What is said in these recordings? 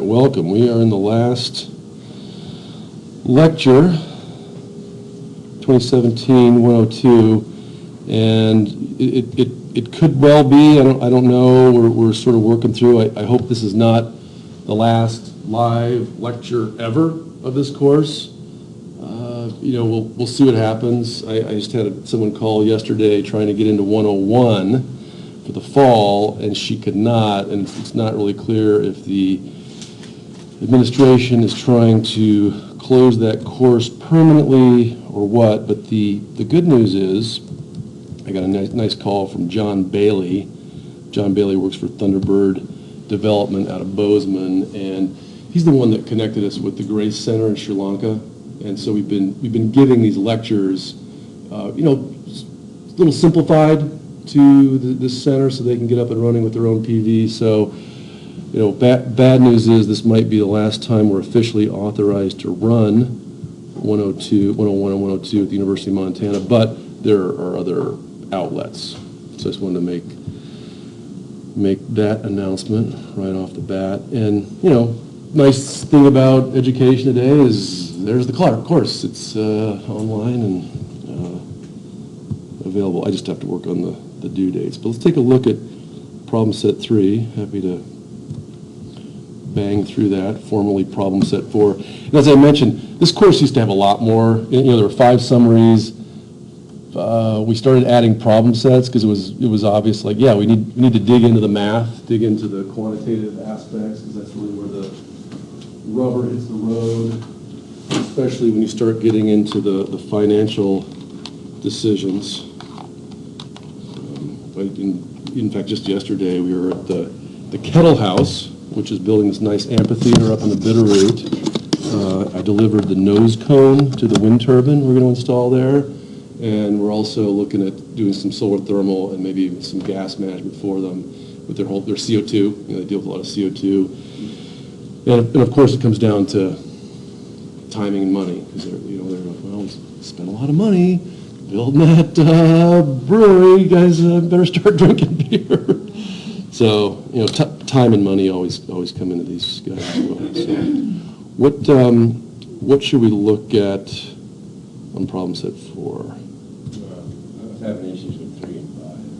welcome. We are in the last lecture, 2017-102, and it could well be, I don't know, we're sort of working through. I hope this is not the last live lecture ever of this course. We'll see what happens. I just had someone call yesterday trying to get into 101 for the fall, and she could not, and it's not really clear if the administration is trying to close that course permanently or what, but the good news is I got a nice call from John Bailey. John Bailey works for Thunderbird Development out of Bozeman, and he's the one that connected us with the Grace Center in Sri Lanka, and so we've been giving these lectures, a little simplified to this center so they can get up and running with their own PV. So, bad news is this might be the last time we're officially authorized to run 101 and 102 at the University of Montana, but there are other outlets. So I just wanted to make that announcement right off the bat. And, nice thing about education today is there's the course. It's online and available. I just have to work on the due dates. But let's take a look at problem set 3. Happy to bang through that, formerly problem set 4. And as I mentioned, this course used to have a lot more. There were 5 summaries. We started adding problem sets because it was obvious, we need to dig into the math, dig into the quantitative aspects, because that's really where the rubber hits the road, especially when you start getting into the financial decisions. In fact, just yesterday we were at the Kettle House, which is building this nice amphitheater up in the Bitterroot. I delivered the nose cone to the wind turbine we're going to install there, and we're also looking at doing some solar thermal and maybe some gas management for them with their CO2. They deal with a lot of CO2, and of course it comes down to timing and money, because they're we spent a lot of money building that brewery. You guys better start drinking beer. So, time and money always come into these guys as well. So, what should we look at on problem set 4? I was having issues with 3 and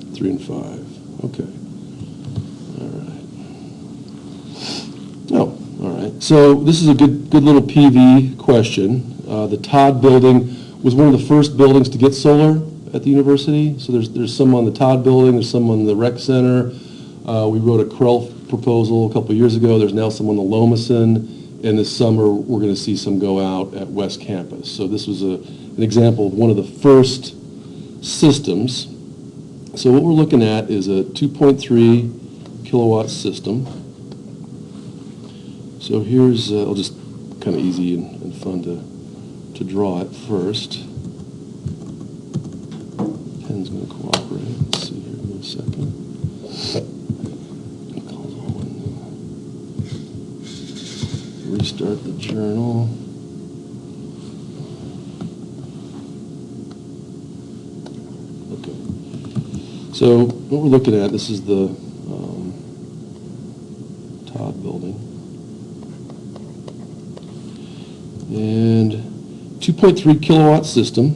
5. 3 and 5. Okay. All right. All right. So this is a good little PV question. The Todd building was one of the first buildings to get solar at the university. So there's some on the Todd building, there's some on the rec center. We wrote a CREL proposal a couple of years ago. There's now some on the Lomason, and this summer we're going to see some go out at West Campus. So this was an example of one of the first systems. So what we're looking at is a 2.3 kilowatt system. So here's, I'll just kind of easy and fun to draw it first. Pen's going to cooperate. Let's see here in a second. Restart the journal. Okay. So what we're looking at, this is the Todd building. And 2.3 kilowatt system.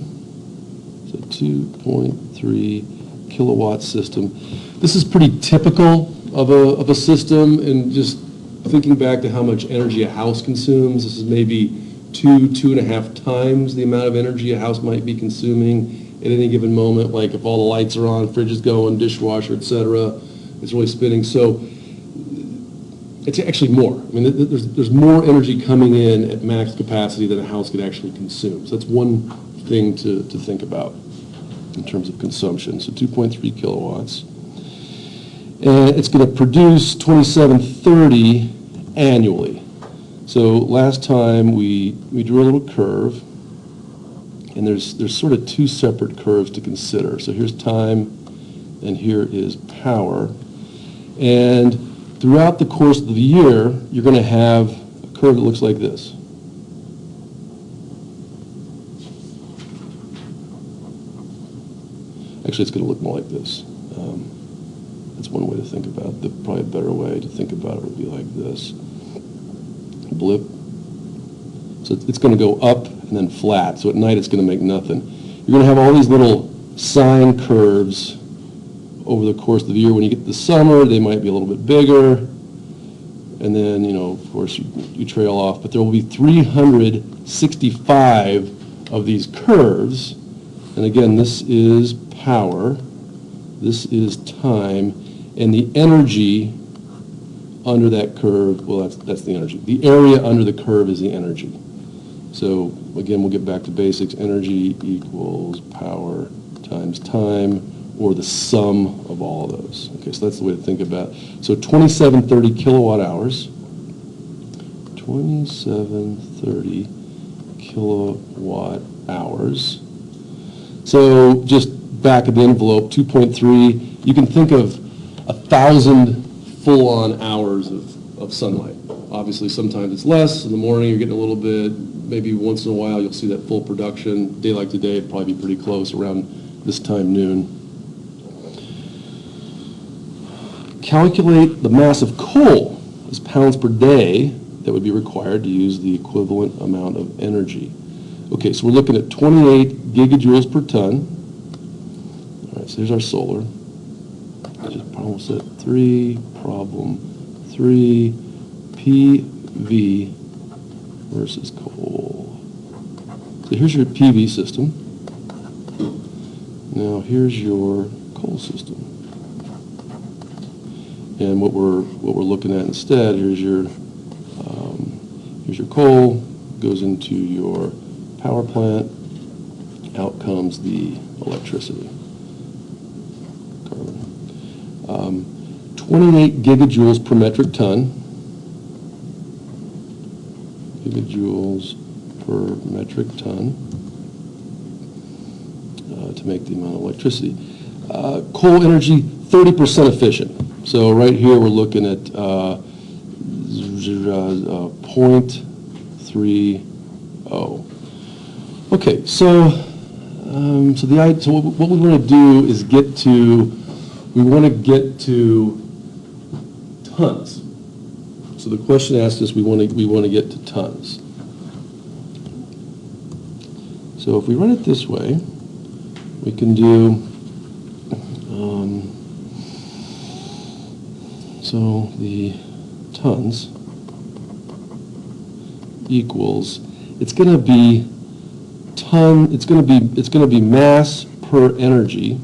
So 2.3 kilowatt system. This is pretty typical of a system, and just thinking back to how much energy a house consumes, this is maybe 2.5 times the amount of energy a house might be consuming at any given moment. Like if all the lights are on, fridge is going, dishwasher, etc., it's really spinning. So it's actually more. I mean, there's more energy coming in at max capacity than a house could actually consume. So that's one thing to think about in terms of consumption. So 2.3 kilowatts. And it's going to produce 2730 annually. So last time we drew a little curve, and there's sort of 2 separate curves to consider. So here's time, and here is power. And throughout the course of the year, you're going to have a curve that looks like this. Actually, it's going to look more like this. That's one way to think about it. Probably a better way to think about it would be like this. blip. So it's going to go up and then flat. So at night it's going to make nothing. You're going to have all these little sine curves over the course of the year. When you get to the summer, they might be a little bit bigger. And then, of course, you trail off. But there will be 365 of these curves. And again, this is power. This is time. And the energy under that curve, well, that's the energy. The area under the curve is the energy. So again, we'll get back to basics. Energy equals power times time, or the sum of all of those. Okay, so that's the way to think about it. So 2730 kilowatt hours. 2730 kilowatt hours. So just back of the envelope, 2.3. You can think of 1,000 full-on hours of sunlight. Obviously, sometimes it's less. In the morning, you're getting a little bit. Maybe once in a while, you'll see that full production. Day like today, it'd probably be pretty close around this time, noon. Calculate the mass of coal as pounds per day that would be required to use the equivalent amount of energy. Okay, so we're looking at 28 gigajoules per ton. All right, so here's our solar. Just problem set 3, problem 3, PV versus coal. So here's your PV system. Now here's your coal system. And what we're looking at instead, here's your coal, goes into your power plant, out comes the electricity. Carbon. 28 gigajoules per metric ton. Gigajoules per metric ton to make the amount of electricity. Coal energy, 30% efficient. So right here we're looking at 0.30. Okay, so what we want to do is we want to get to tons. So the question asked us, we want to get to tons. So if we run it this way, we can do. So the tons equals, it's going to be mass per energy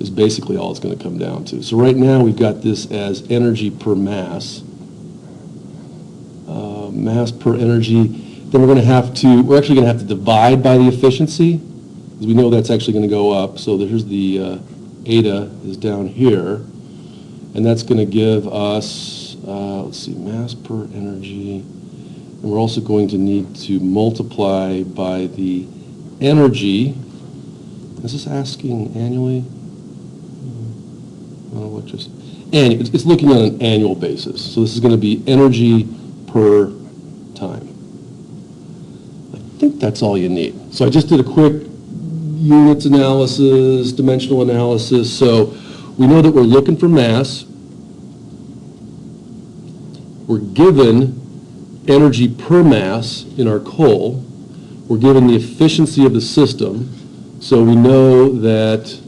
is basically all it's going to come down to. So right now we've got this as energy per mass, mass per energy. Then we're actually going to have to divide by the efficiency, because we know that's actually going to go up. So here's the eta is down here, and that's going to give us, let's see, mass per energy. And we're also going to need to multiply by the energy. Is this asking annually? It's looking on an annual basis. So this is going to be energy per time. I think that's all you need. So I just did a quick units analysis, dimensional analysis. So we know that we're looking for mass. We're given energy per mass in our coal. We're given the efficiency of the system. So we know that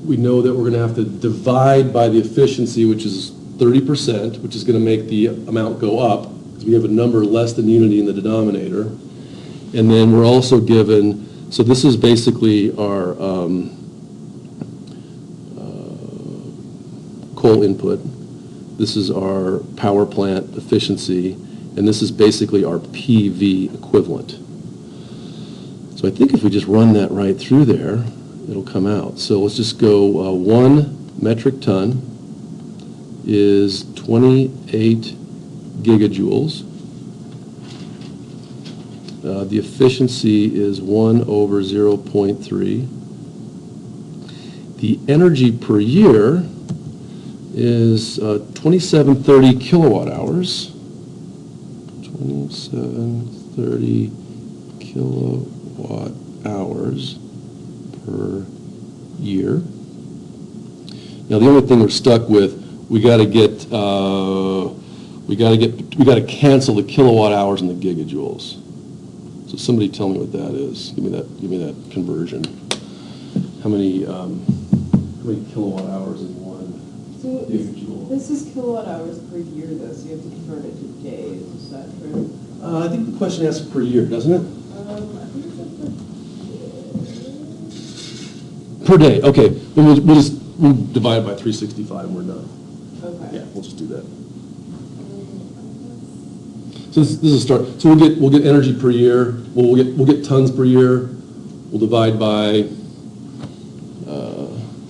we're going to have to divide by the efficiency, which is 30%, which is going to make the amount go up, because we have a number less than unity in the denominator. And then we're also given, so this is basically our coal input. This is our power plant efficiency, and this is basically our PV equivalent. So I think if we just run that right through there, it'll come out. So let's just go 1 metric ton is 28 gigajoules. The efficiency is 1 over 0.3. The energy per year is 2730 kilowatt hours. 2730 kilowatt hours per year. Now the only thing we're stuck with we gotta cancel the kilowatt hours and the gigajoules. So somebody tell me what that is. Give me that conversion. How many kilowatt hours in one So gigajoule? this is kilowatt hours per year though, so you have to convert it to days, is that true? I think the question asks per year, doesn't it? I think it's up Per day, okay. Then we'll divide it by 365 and we're done. to, okay. Yeah, we'll just do that. So this is a start. So we'll get energy per year. We'll get tons per year. We'll divide by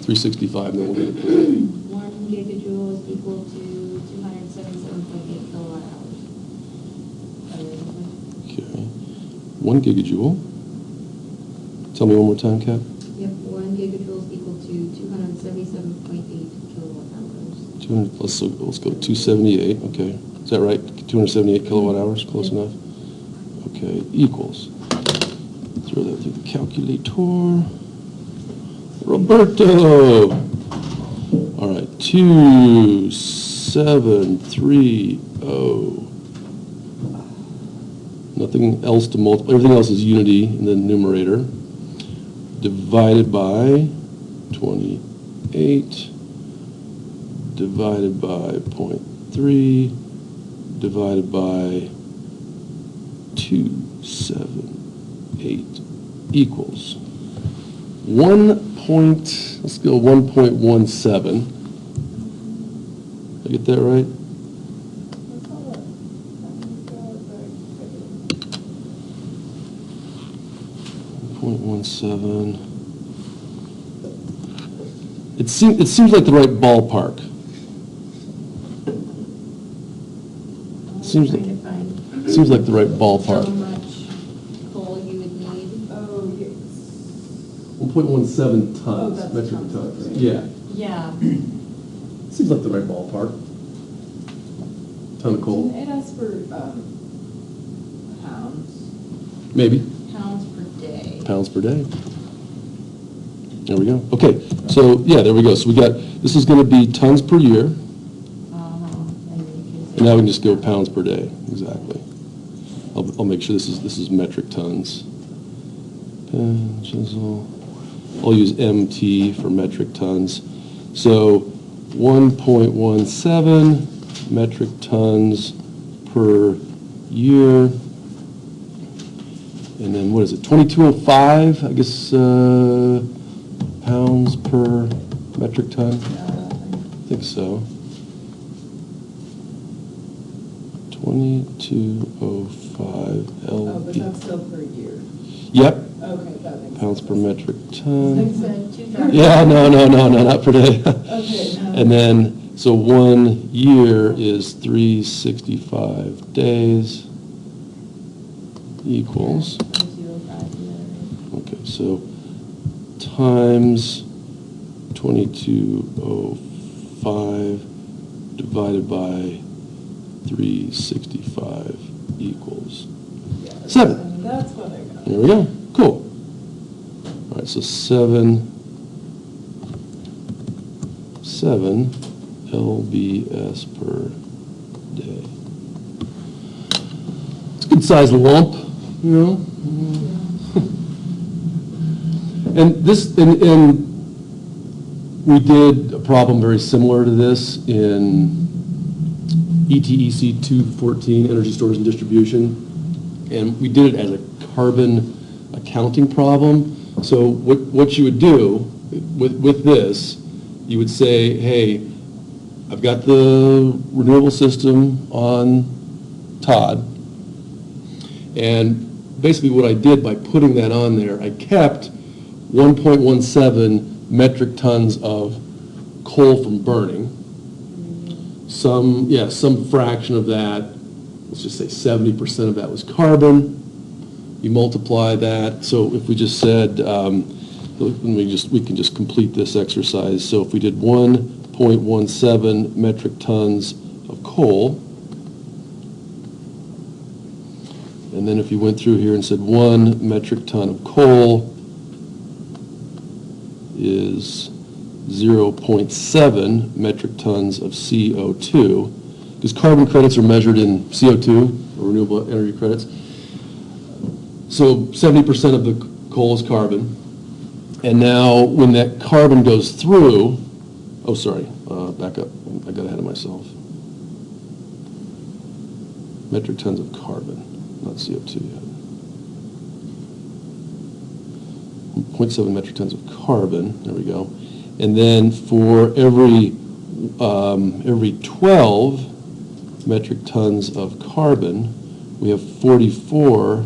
365, and then we'll get it per day. 1 gigajoule is equal to 277.8 kilowatt hours. Okay. 1 gigajoule. Tell me one more time, Kat. Yep, 1 gigajoule is equal to 277.8 kilowatt hours. 200. Let's go 278. Okay. Is that right? 278 kilowatt hours. Close Yep. enough. Okay. Equals. Throw that through the calculator. Roberto. All right. 2730. Nothing else to multiply. Everything else is unity in the numerator. Divided by 28. Divided by 0.3. Divided by 278 equals let's go 1.17. Did I get that right? That's all right. Point 1.17. It seems like the right ballpark. Seems like- Trying to find Seems like the right how ballpark. much coal you would need. Oh, yes. 1.17 Oh, tons, that's metric tons, tons. right. Yeah, Yeah. seems like the right ballpark. Ton of coal, Didn't it ask for, pounds? maybe. Pounds per day. Pounds per day. There we go. Okay, so, yeah, there we go. So this is gonna be tons per year, And then you can and now we can just go pounds per day, exactly. I'll make sure this is metric tons. Pen, chisel, I'll use MT for metric tons. So 1.17 metric tons per year. And then what is it, 2205, I guess, pounds per metric ton? I think so. 2205 Oh, but LB. that's still per year. Yep, Okay, that makes sense. pounds per metric Makes ton. sense. 2,000. Yeah, no, not per day. Okay. And then, so 1 year is 365 days equals, 2205 the other way. okay, so times 2205 divided by 365 equals Yeah, 7. That's what I got. There we go. Cool. All right, so 7 lbs per day. It's a good sized lump, you know? And we did a problem very similar to this in ETEC 214, Energy Storage and Distribution, and we did it as a carbon accounting problem. So what you would do with this, you would say, hey, I've got the renewable system on Todd, and basically what I did by putting that on there, I kept 1.17 metric tons of coal from burning. Some fraction of that, let's just say 70% of that was carbon. You multiply that, so if we just said, we can just complete this exercise. So if we did 1.17 metric tons of coal, and then if you went through here and said 1 metric ton of coal is 0.7 metric tons of CO2, because carbon credits are measured in CO2, or renewable energy credits. So 70% of the coal is carbon. And now when that carbon goes through, oh, sorry, back up. I got ahead of myself. Metric tons of carbon, not CO2 yet. 0.7 metric tons of carbon, there we go. And then for every 12 metric tons of carbon, we have 44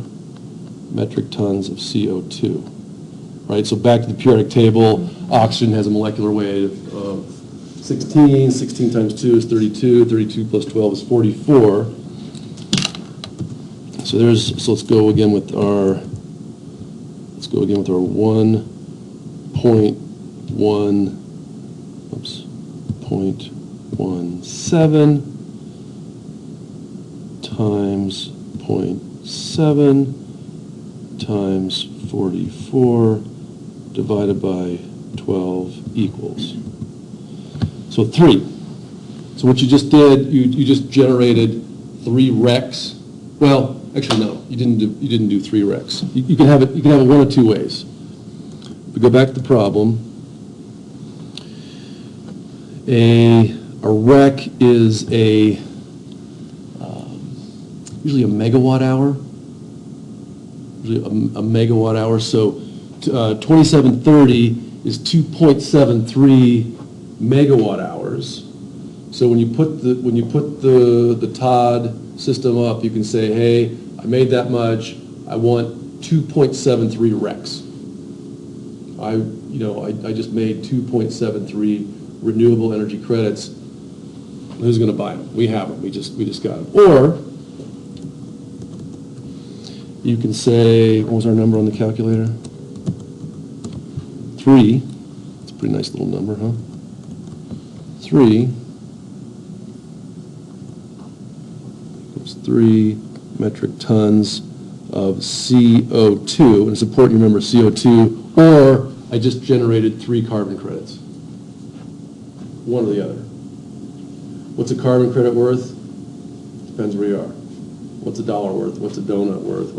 metric tons of CO2, right? So back to the periodic table, oxygen has a molecular weight of 16, 16 times 2 is 32, 32 plus 12 is 44. So let's go again with our 0.17 times 0.7 times 44 divided by 12 equals. So 3. So what you just did, you just generated 3 RECs. Well, actually no, you didn't do 3 RECs. You can have it one of 2 ways. If we go back to the problem, a REC is usually a megawatt hour. Usually a megawatt hour. So 2730 is 2.73 megawatt hours. So when you put the Todd system up, you can say, hey, I made that much. I want 2.73 RECs. I just made 2.73 renewable energy credits. Who's going to buy them? We have them. We just got them. Or you can say, what was our number on the calculator? 3. It's a pretty nice little number, huh? 3 equals 3 metric tons of CO2. And it's important you remember CO2, or I just generated 3 carbon credits. One or the other. What's a carbon credit worth? Depends where you are. What's $1 worth? What's a donut worth?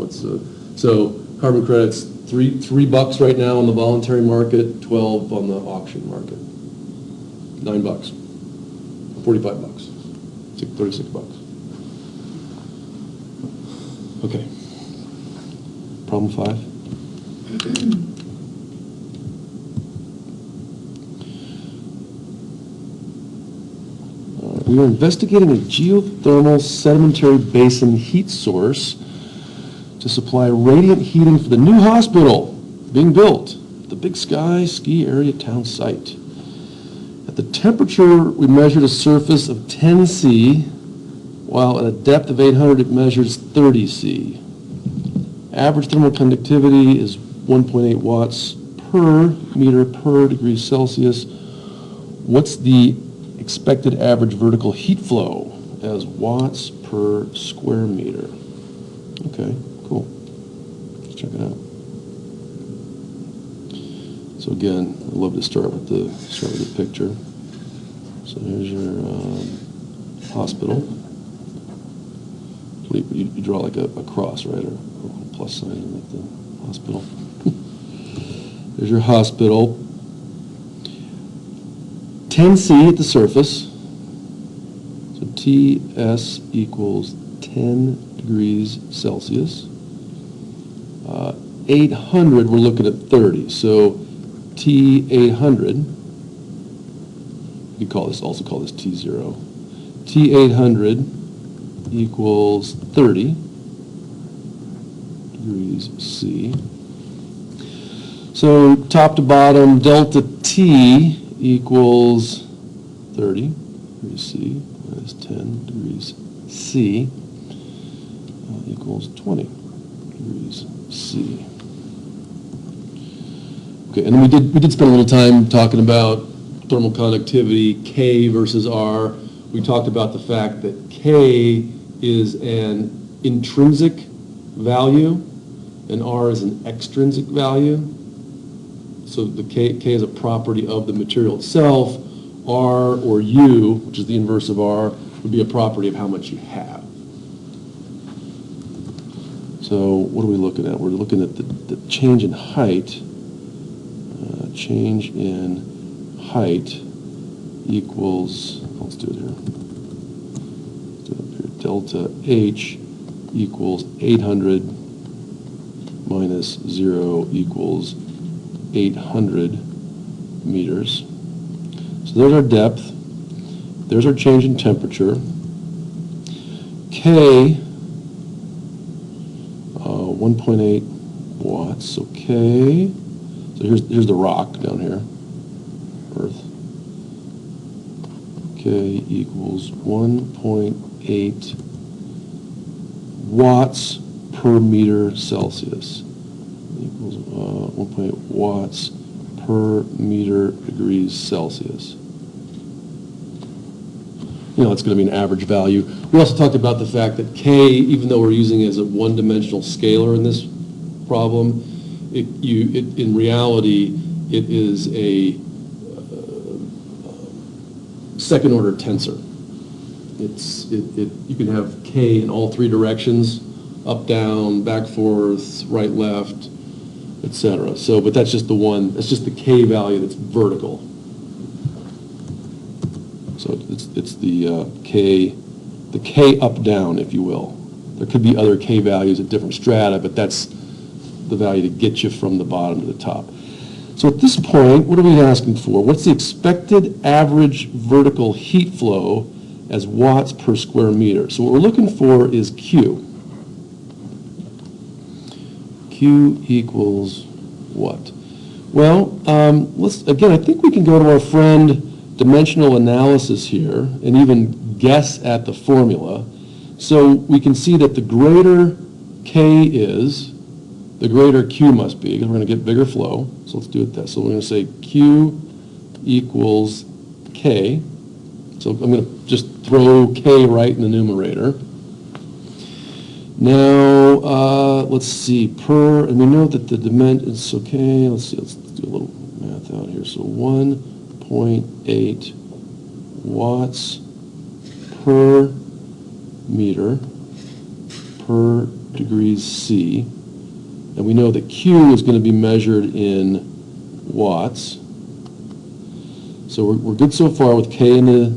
So carbon credits, $3 right now on the voluntary market, 12 on the auction market. $9, $45, $36. Okay. Problem 5. We are investigating a geothermal sedimentary basin heat source to supply radiant heating for the new hospital being built at the Big Sky Ski Area Town site. At the temperature, we measured a surface of 10 C, while at a depth of 800, it measures 30 C. Average thermal conductivity is 1.8 watts per meter per degree Celsius. What's the expected average vertical heat flow as watts per square meter? Okay, cool. Let's check it out. So again, I love to start with the picture. So here's your hospital. You draw like a cross, right, or a plus sign like the hospital. There's your hospital. 10 C at the surface. So TS equals 10 degrees Celsius. 800, we're looking at 30. So T800, you could also call this T0. T800 equals 30 degrees C. So top to bottom, delta T equals 30 degrees C minus 10 degrees C equals 20 degrees C. Okay, and then we did spend a little time talking about thermal conductivity, K versus R. We talked about the fact that K is an intrinsic value and R is an extrinsic value. so the K is a property of the material itself. R or U, which is the inverse of R, would be a property of how much you have. So what are we looking at? We're looking at the change in height. Change in height equals, let's do it here. Let's do it up here. Delta H equals 800 minus 0 equals 800 meters. So there's our depth. There's our change in temperature. K, 1.8 watts. So K, so here's the rock down here, Earth. K equals 1.8 watts per meter Celsius. Equals 1.8 watts per meter degrees Celsius. You know, it's going to be an average value. We also talked about the fact that K, even though we're using it as a one-dimensional scalar in this problem, in reality, it is a second-order tensor. You can have K in all three directions, up, down, back, forth, right, left, etc. So, but that's just the one. That's just the K value that's vertical. So it's the K up down, if you will. There could be other K values at different strata, but that's the value to get you from the bottom to the top. So at this point, what are we asking for? What's the expected average vertical heat flow as watts per square meter? So what we're looking for is Q. Q equals what? Well, I think we can go to our friend dimensional analysis here and even guess at the formula. So we can see that the greater K is, the greater Q must be, because we're going to get bigger flow. So let's do it that. So we're going to say Q equals K. So I'm going to just throw K right in the numerator. Now, let's see, and we know that the dimension is okay. Let's see, let's do a little math out here. So 1.8 watts per meter per degrees C. And we know that Q is going to be measured in watts. So we're good so far with K in the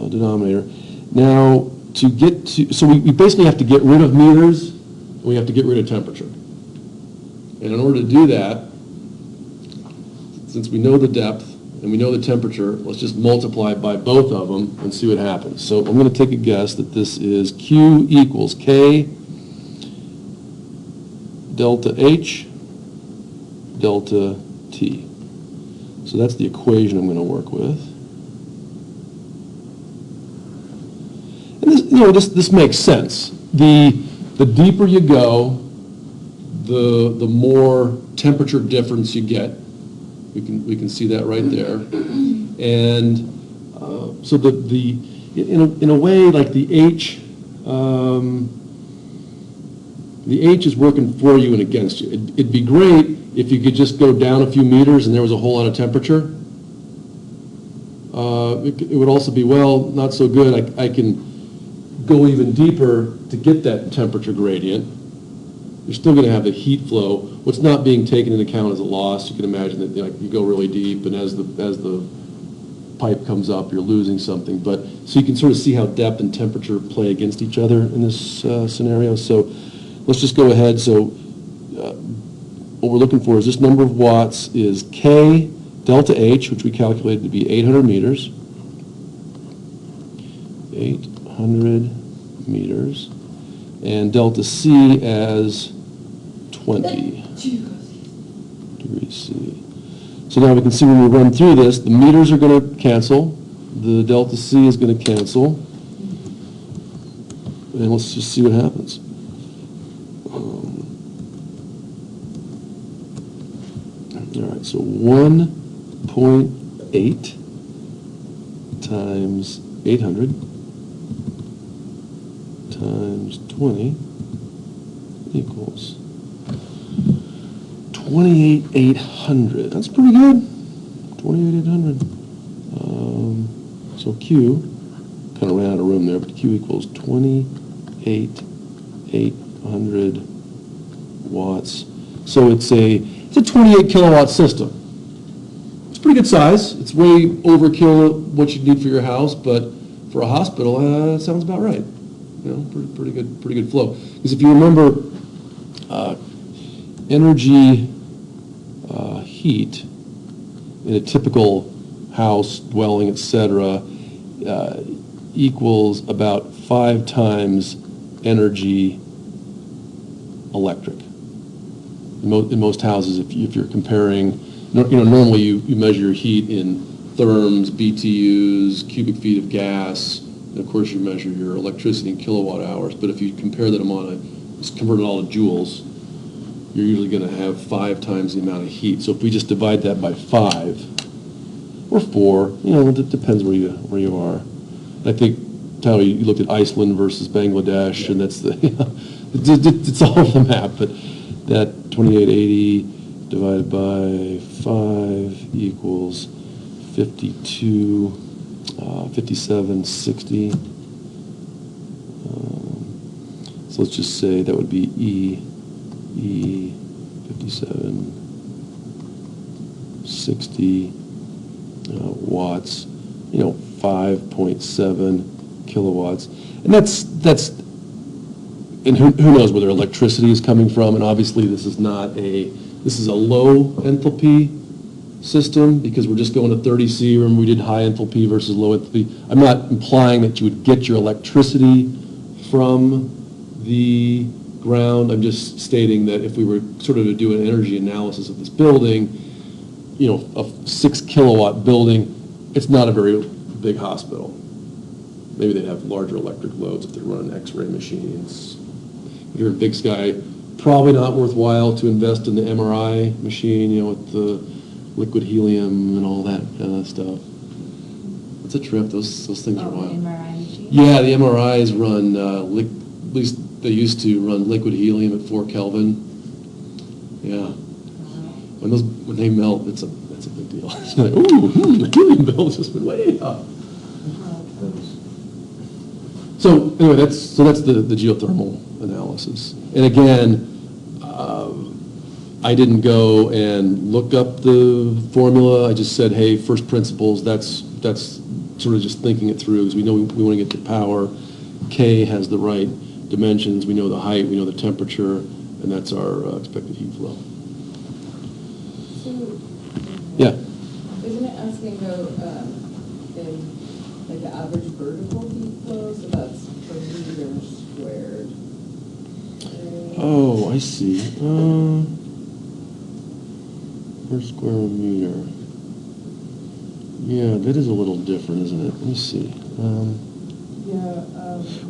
denominator. Now, so we basically have to get rid of meters, and we have to get rid of temperature. And in order to do that, since we know the depth and we know the temperature, let's just multiply by both of them and see what happens. So I'm going to take a guess that this is Q equals K delta H delta T. So that's the equation I'm going to work with. And this makes sense. The deeper you go, the more temperature difference you get. We can see that right there. And so in a way, like the H is working for you and against you. It'd be great if you could just go down a few meters and there was a whole lot of temperature. It would also be, well, not so good. I can go even deeper to get that temperature gradient. You're still going to have the heat flow. What's not being taken into account is a loss. You can imagine that you go really deep, and as the pipe comes up, you're losing something. But so you can sort of see how depth and temperature play against each other in this scenario. So let's just go ahead. So what we're looking for is this number of watts is K delta H, which we calculated to be 800 meters. 800 meters. And delta C as 20 degrees C. So now we can see when we run through this, the meters are going to cancel. The delta C is going to cancel. And let's just see what happens. All right, so 1.8 times 800 times 20 equals 28,800. That's pretty good. 28,800. So Q, kind of ran out of room there, but Q equals 28,800 watts. So it's a 28 kilowatt system. It's pretty good size. It's way overkill what you need for your house, but for a hospital, it sounds about right. You know, pretty good flow. Because if you remember, energy heat in a typical house, dwelling, etc., equals about 5 times energy electric. In most houses, if you're comparing, normally you measure your heat in therms, BTUs, cubic feet of gas, and of course you measure your electricity in kilowatt hours. But if you compare them just convert it all to joules, you're usually going to have 5 times the amount of heat. So if we just divide that by 5 or 4, it depends where you are. I think, Tyler, you looked at Iceland versus Bangladesh, and that's it's all on the map. But that 2880 divided by 5 equals 52, 5760. So let's just say that would be E 5760 watts, 5.7 kilowatts. And that's and who knows where their electricity is coming from. And obviously this is a low enthalpy system because we're just going to 30 C. Remember we did high enthalpy versus low enthalpy. I'm not implying that you would get your electricity from the ground. I'm just stating that if we were sort of to do an energy analysis of this building, a 6 kilowatt building, it's not a very big hospital. Maybe they'd have larger electric loads if they're running X-ray machines. If you're in Big Sky, probably not worthwhile to invest in the MRI machine, with the liquid helium and all that kind of stuff. It's a trip. Those things are wild. MRI machine? Yeah, the MRIs run, at least they used to run liquid helium at 4 Kelvin. Yeah. When they melt, that's a big deal. It's like, the helium bill just went way up. So anyway, that's the geothermal analysis. And again, I didn't go and look up the formula. I just said, hey, first principles. That's sort of just thinking it through because we know we want to get the power. K has the right dimensions. We know the height. We know the temperature, and that's our expected heat flow. So, Yeah. isn't it asking though, in like the average vertical heat flow, so that's per meter squared? Oh, I see. Per square meter. Yeah, that is a little different, isn't it? Let me see.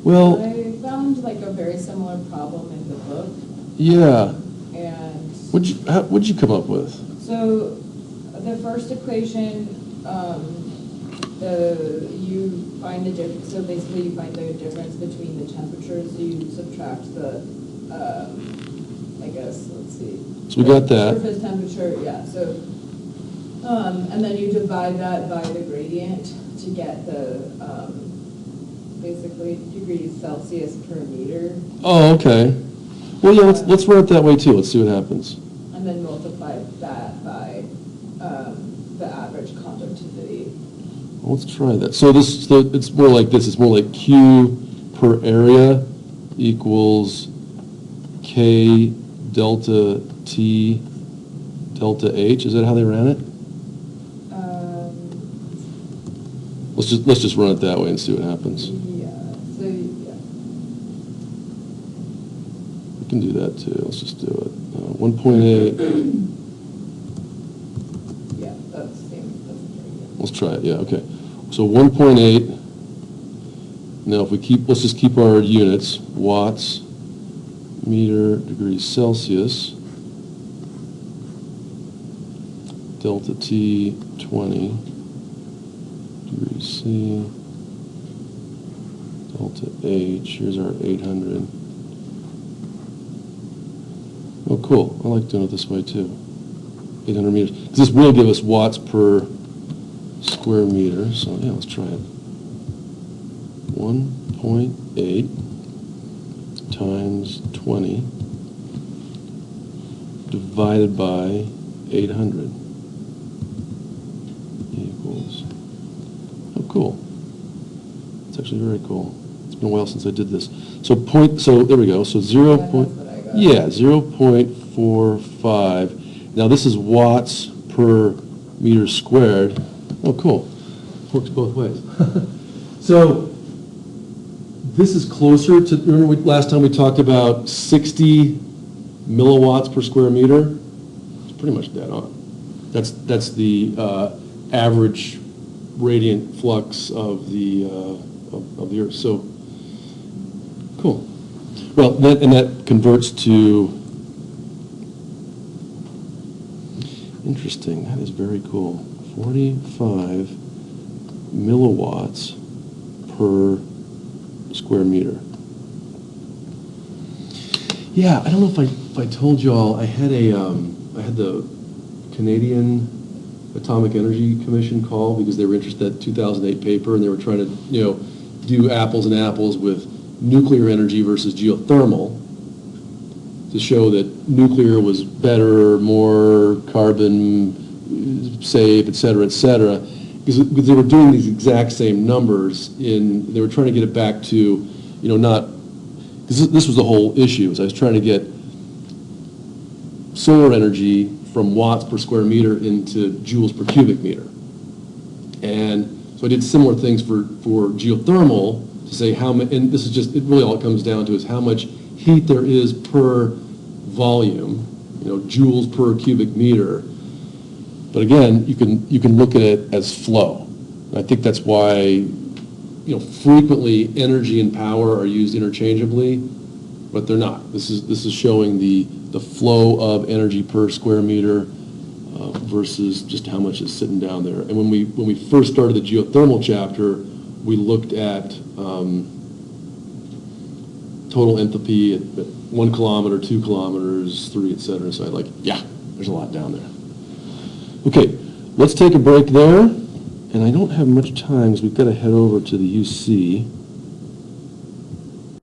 Well, I found like a very similar problem in the book, yeah. and What'd you come up with? so the first equation, you find the difference. So basically, you find the difference between the temperatures. So you subtract the, I guess, let's see. So we got that. Surface temperature, yeah. So, and then you divide that by the gradient to get the, basically degrees Celsius per meter, Oh, okay. Well, yeah, let's run it that way too. Let's see what happens. and then multiply that by the average conductivity. Well, let's try that. So it's more like this. It's more like Q per area equals K delta T delta H. Is that how they ran it? Let's just run it that way and see what happens. Yeah. So yeah. We can do that too. Let's just do it. 1.8. Yeah, that's the same. That's the gradient. Let's try it. Yeah. Okay. So 1.8. Now, if we let's just keep our units: watts, meter, degrees Celsius. Delta T 20. Degrees C, delta H, here's our 800. Oh, cool. I like doing it this way, too. 800 meters. 'Cause this will give us watts per square meter, so yeah, let's try it. 1.8 times 20 divided by 800 equals, oh, cool. It's actually very cool. It's been a while since I did this. So there we go, so 0. Yeah, that's what I got. Yeah, 0.45. Now this is watts per meter squared. Oh, cool. Works both ways. So this is closer to, remember last time we talked about 60 milliwatts per square meter? It's pretty much dead on. That's the average radiant flux of the Earth. So, cool. Well, that converts to, interesting, that is very cool, 45 milliwatts per square meter. Yeah, I don't know if I told you all, I had the Canadian Atomic Energy Commission call because they were interested in that 2008 paper, and they were trying to, do apples and apples with nuclear energy versus geothermal to show that nuclear was better, more carbon safe, et cetera, because they were doing these exact same numbers they were trying to get it back to, not, because this was the whole issue, is I was trying to get solar energy from watts per square meter into joules per cubic meter. And so I did similar things for geothermal to say how much, and this is just, it really all it comes down to is how much heat there is per volume, joules per cubic meter. But again, you can look at it as flow. And I think that's why, frequently energy and power are used interchangeably, but they're not. This is showing the flow of energy per square meter versus just how much is sitting down there. And when we first started the geothermal chapter, we looked at total enthalpy at 1 kilometer, 2 kilometers, 3, et cetera. So there's a lot down there. Okay, let's take a break there. And I don't have much time, because we've got to head over to the UC.